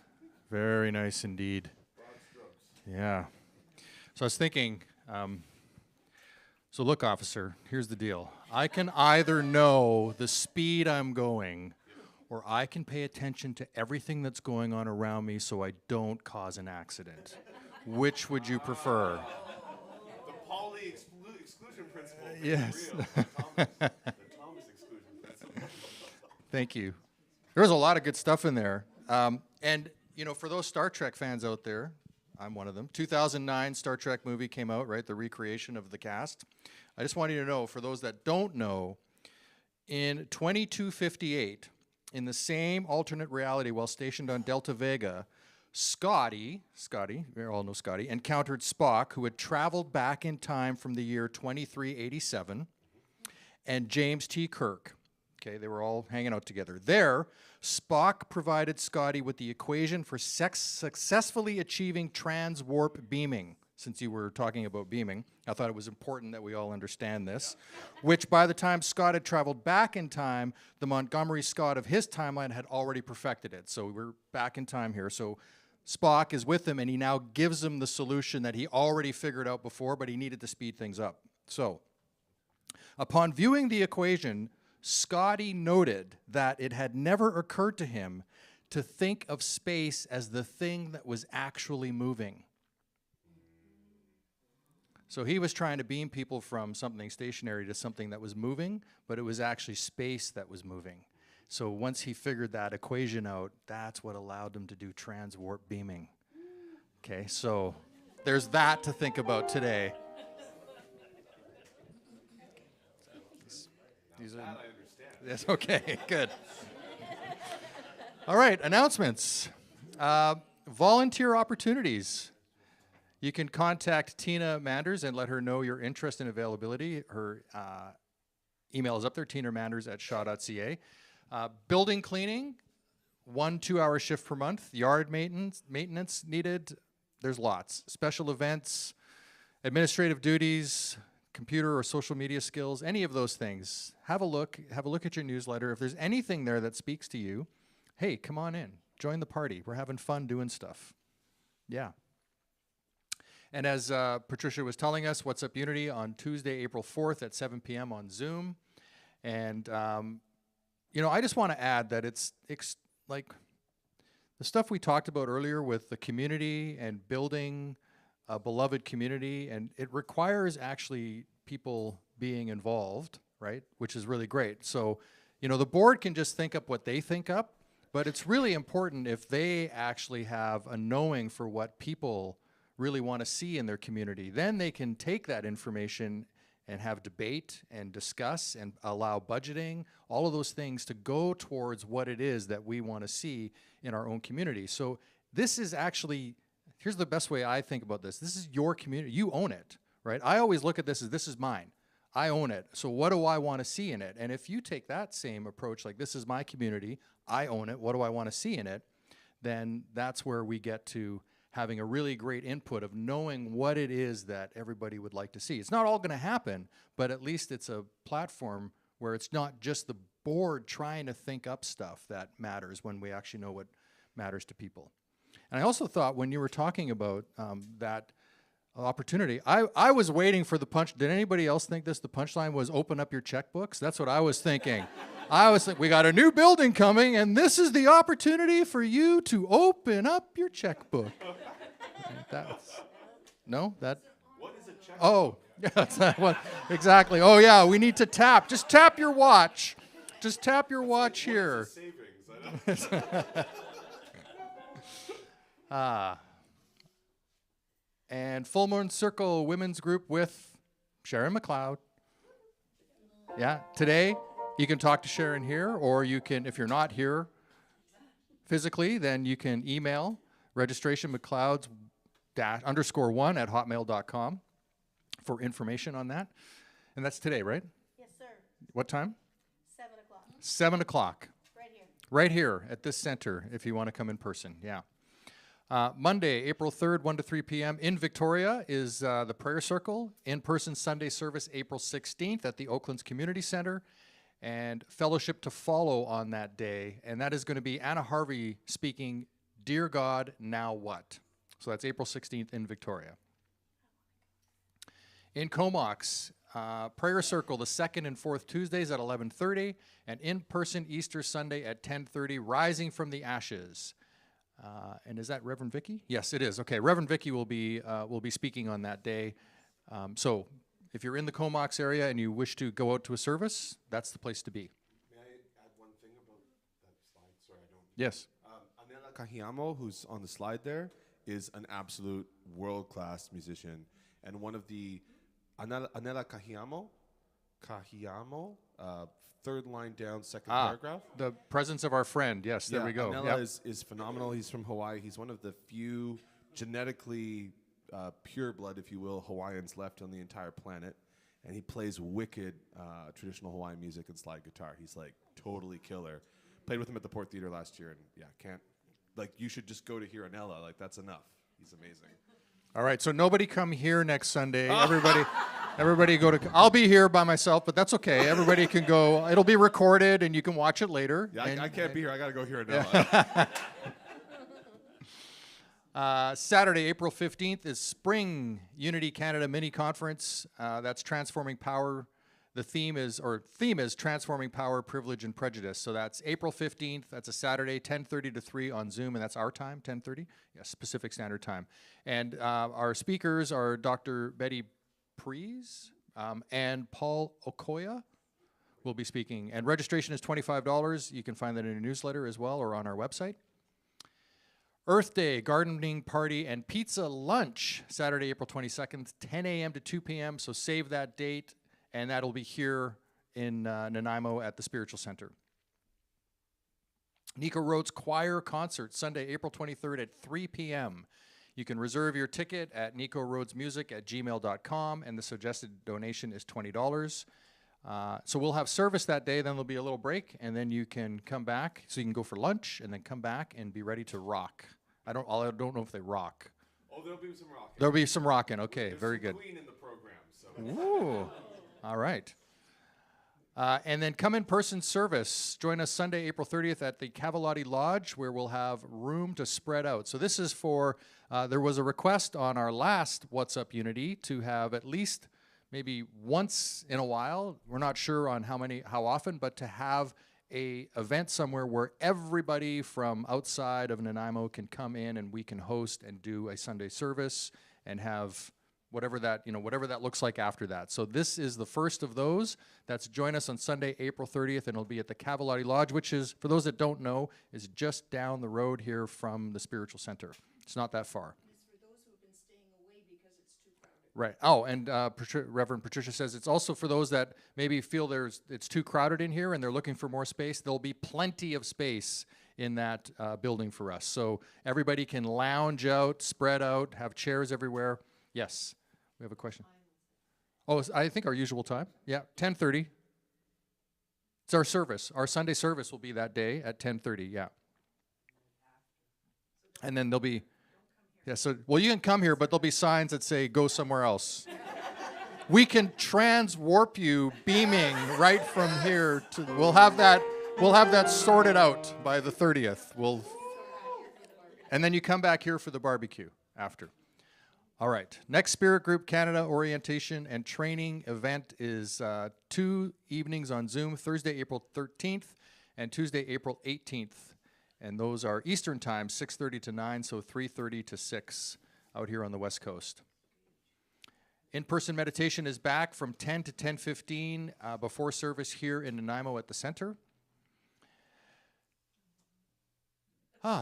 Very nice indeed. Yeah. So I was thinking, so look, officer, here's the deal. I can either know the speed I'm going, or I can pay attention to everything that's going on around me so I don't cause an accident. Which would you prefer? The Pauli exclusion principle. Yes. Real. The Thomas exclusion principle. Thank you. There was a lot of good stuff in there. And, you know, for those Star Trek fans out there, I'm one of them. 2009 Star Trek movie came out, right? The recreation of the cast. I just want you to know, for those that don't know, in 2258, in the same alternate reality while stationed on Delta Vega, Scotty, we all know Scotty, encountered Spock, who had traveled back in time from the year 2387, and James T. Kirk. Okay, they were all hanging out together. There, Spock provided Scotty with the equation for successfully achieving trans-warp beaming. Since you were talking about beaming, I thought it was important that we all understand this, which by the time Scott had traveled back in time, the Montgomery Scott of his timeline had already perfected it. So we're back in time here. So Spock is with him, and he now gives him the solution that he already figured out before, but he needed to speed things up. So upon viewing the equation, Scotty noted that it had never occurred to him to think of space as the thing that was actually moving. So he was trying to beam people from something stationary to something that was moving, but it was actually space that was moving. So once he figured that equation out, that's what allowed him to do trans-warp beaming. Okay, so there's that to think about today. These are, I understand. yes, okay, good. All right, announcements. Volunteer opportunities. You can contact Tina Manders and let her know your interest and availability. Her email is up there, tinamanders@shaw.ca. Building cleaning, 1 2-hour shift per month. Yard maintenance needed, there's lots. Special events, administrative duties, computer or social media skills, any of those things. Have a look at your newsletter. If there's anything there that speaks to you, hey, come on in, join the party. We're having fun doing stuff. Yeah. And as Patricia was telling us, What's Up Unity on Tuesday, April 4th at 7 p.m. on Zoom. And, you know, I just want to add that it's like the stuff we talked about earlier with the community and building a beloved community, and it requires actually people being involved, right, which is really great. So, you know, the board can just think up what they think up, but it's really important if they actually have a knowing for what people really want to see in their community. Then they can take that information and have debate and discuss and allow budgeting, all of those things to go towards what it is that we want to see in our own community. So this is actually, here's the best way I think about this. This is your community. You own it, right? I always look at this as this is mine. I own it. So what do I want to see in it? And if you take that same approach, like this is my community, I own it, what do I want to see in it? Then that's where we get to having a really great input of knowing what it is that everybody would like to see. It's not all going to happen, but at least it's a platform where it's not just the board trying to think up stuff that matters when we actually know what matters to people. And I also thought when you were talking about that opportunity, I was waiting for the punch. Did anybody else think the punchline was open up your checkbooks? That's what I was thinking. I was thinking, we got a new building coming, and this is the opportunity for you to open up your checkbook. No? What is a check? Oh, yeah, that's not what, exactly. Oh, yeah, we need to tap. Just tap your watch. Just tap your watch here. Savings. I don't And Full Moon Circle Women's Group with Sharon McLeod. Yeah, today you can talk to Sharon here, or you can, if you're not here physically, then you can email registration McLeod's _1 at hotmail.com for information on that. And that's today, right? Yes, sir. What time? 7 o'clock. 7 o'clock. Right here. Right here at this center if you want to come in person, yeah. Monday, April 3rd, 1 to 3 p.m. in Victoria is the Prayer Circle. In-person Sunday service, April 16th at the Oaklands Community Center. and fellowship to follow on that day. And that is going to be Anna Harvey speaking, Dear God, Now What? So that's April 16th in Victoria. In Comox, prayer circle the second and fourth Tuesdays at 11:30, and in-person Easter Sunday at 10:30, Rising from the Ashes. And is that Reverend Vicky? Yes, it is. Okay, Reverend Vicky will be speaking on that day. So if you're in the Comox area and you wish to go out to a service, that's the place to be. May I add one thing about that slide? Sorry, I don't. Yes. Anela Kahiyamo, who's on the slide there, is an absolute world-class musician. And one of the, Anela Kahiyamo, third line down, second paragraph. The presence of our friend. Yes, there we go. Anela is phenomenal. He's from Hawaii. He's one of the few genetically pure blood, if you will, Hawaiians left on the entire planet. And he plays wicked traditional Hawaiian music and slide guitar. He's like totally killer. Played with him at the Port Theater last year, and you should just go to hear Anela. Like, that's enough. He's amazing. All right, so nobody come here next Sunday. Everybody go to. I'll be here by myself, but that's okay. Everybody can go. It'll be recorded, and you can watch it later. Yeah, I can't be here. I got to go hear Anela. Saturday, April 15th is Spring Unity Canada Mini Conference. That's Transforming Power. The theme is Transforming Power, Privilege, and Prejudice. So that's April 15th. That's a Saturday, 10:30 to 3 on Zoom, and that's our time, 10:30. Yes, Pacific Standard Time. And our speakers are Dr. Betty Prees and Paul Okoya will be speaking. And registration is $25. You can find that in a newsletter as well or on our website. Earth Day, gardening party, and pizza lunch, Saturday, April 22nd, 10 a.m. to 2 p.m. So save that date. And that'll be here in Nanaimo at the Spiritual Center. Nico Rhodes Choir Concert, Sunday, April 23rd at 3 p.m. You can reserve your ticket at nicorodesmusic@gmail.com, and the suggested donation is $20. So we'll have service that day, then there'll be a little break, and then you can come back. So you can go for lunch, and then come back and be ready to rock. I don't know if they rock. Oh, there'll be some rocking. There'll be some rocking. Okay, There's very some good. Queen in the program, so. Ooh. All right. And then come in person service. Join us Sunday, April 30th at the Cavalotti Lodge, where we'll have room to spread out. So this is for, there was a request on our last What's Up Unity to have at least maybe once in a while, we're not sure on how often, but to have a event somewhere where everybody from outside of Nanaimo can come in and we can host and do a Sunday service and have whatever that looks like after that. So this is the first of those. That's join us on Sunday, April 30th, and it'll be at the Cavalotti Lodge, which is, for those that don't know, is just down the road here from the Spiritual Center. It's not that far. It's for those who have been staying away because it's too crowded. Right. Oh, and Reverend Patricia says it's also for those that maybe feel it's too crowded in here and they're looking for more space. There'll be plenty of space in that building for us. So everybody can lounge out, spread out, have chairs everywhere. Yes. We have a question. Oh, I think our usual time. Yeah, 10:30. It's our service. Our Sunday service will be that day at 10:30. Yeah. And then there'll be. Yeah. So you can come here, but there'll be signs that say "Go somewhere else." We can transwarp you beaming right from here to. We'll have that sorted out by the 30th. And then you come back here for the barbecue after. All right. Next Spirit Group Canada orientation and training event is 2 evenings on Zoom, Thursday, April 13th and Tuesday, April 18th. And those are Eastern time, 6:30 to 9, so 3:30 to 6 out here on the West Coast. In-person meditation is back from 10 to 10:15 before service here in Nanaimo at the center.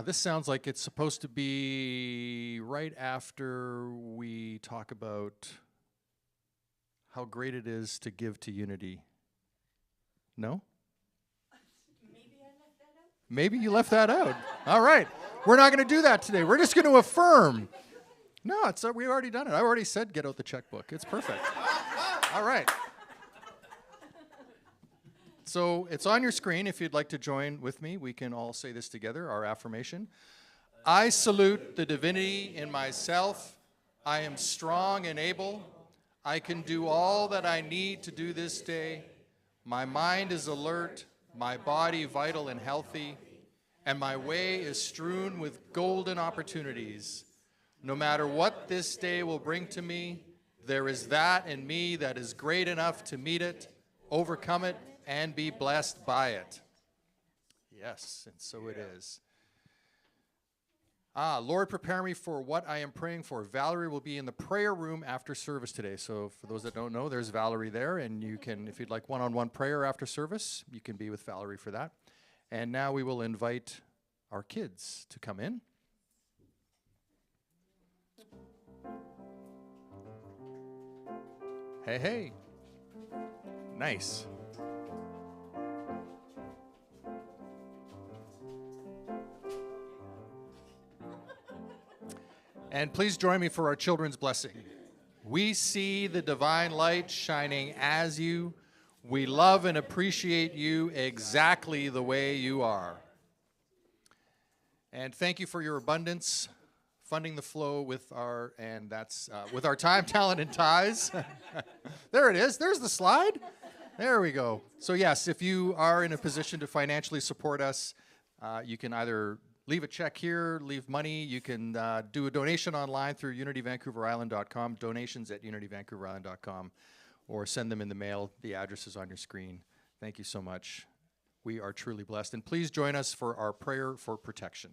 This sounds like it's supposed to be right after we talk about how great it is to give to Unity. No? Maybe I left that out. Maybe you left that out. All right. We're not going to do that today. We're just going to affirm. No, we've already done it. I already said get out the checkbook. It's perfect. All right. So it's on your screen. If you'd like to join with me, we can all say this together, our affirmation. I salute the divinity in myself. I am strong and able. I can do all that I need to do this day. My mind is alert, my body vital and healthy, and my way is strewn with golden opportunities. No matter what this day will bring to me, there is that in me that is great enough to meet it, overcome it, and be blessed by it. Yes, and so it is. Lord, prepare me for what I am praying for. Valerie will be in the prayer room after service today. So for those that don't know, there's Valerie there, and you can, if you'd like one-on-one prayer after service, you can be with Valerie for that. And now we will invite our kids to come in. Hey, hey. Nice. And please join me for our children's blessing. We see the divine light shining as you. We love and appreciate you exactly the way you are. And thank you for your abundance, funding the flow with our, and that's with our time, talent, and ties. There it is. There's the slide. There we go. So yes, if you are in a position to financially support us, you can either leave a check here, leave money. You can do a donation online through unityvancouverisland.com, donations@unityvancouverisland.com, or send them in the mail. The address is on your screen. Thank you so much. We are truly blessed. And please join us for our prayer for protection.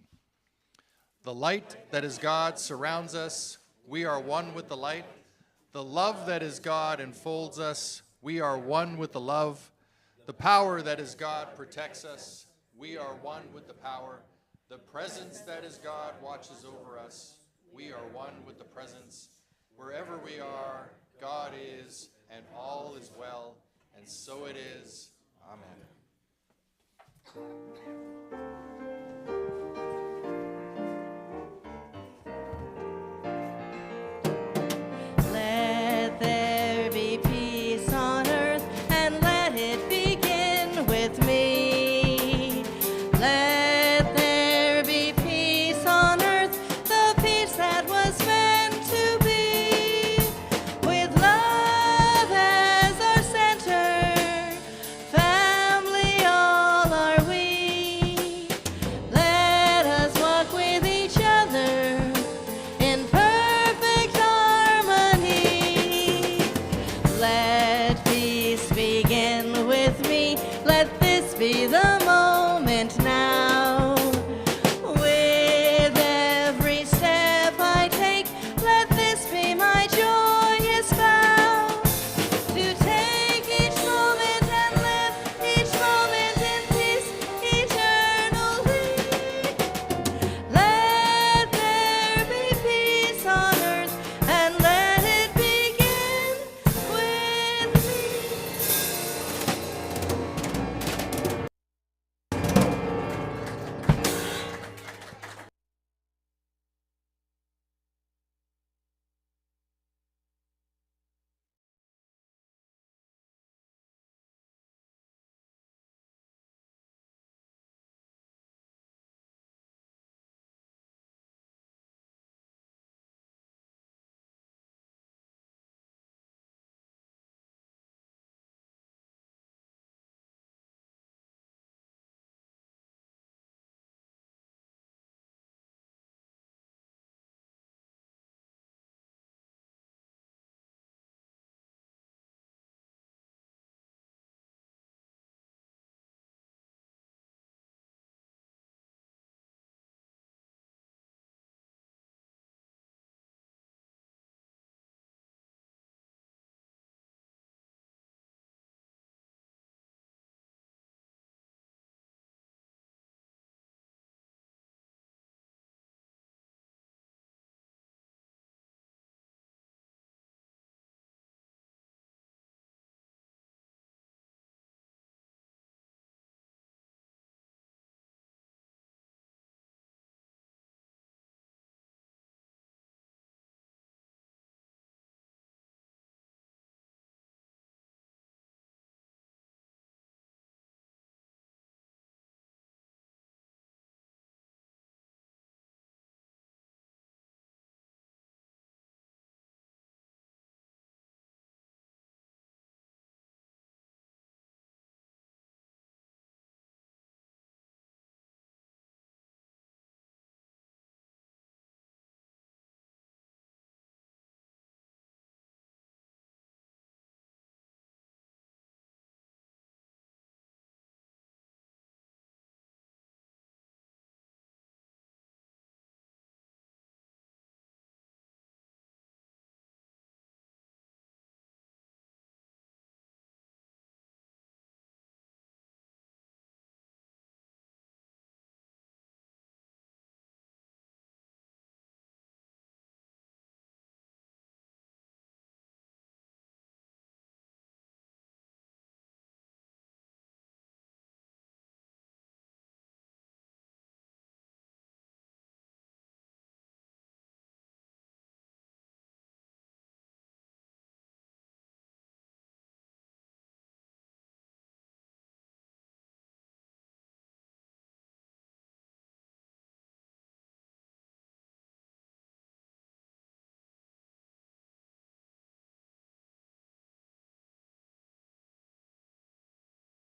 The light that is God surrounds us. We are one with the light. The love that is God enfolds us. We are one with the love. The power that is God protects us. We are one with the power. The presence that is God watches over us. We are one with the presence. Wherever we are, God is, and all is well, and so it is. Amen.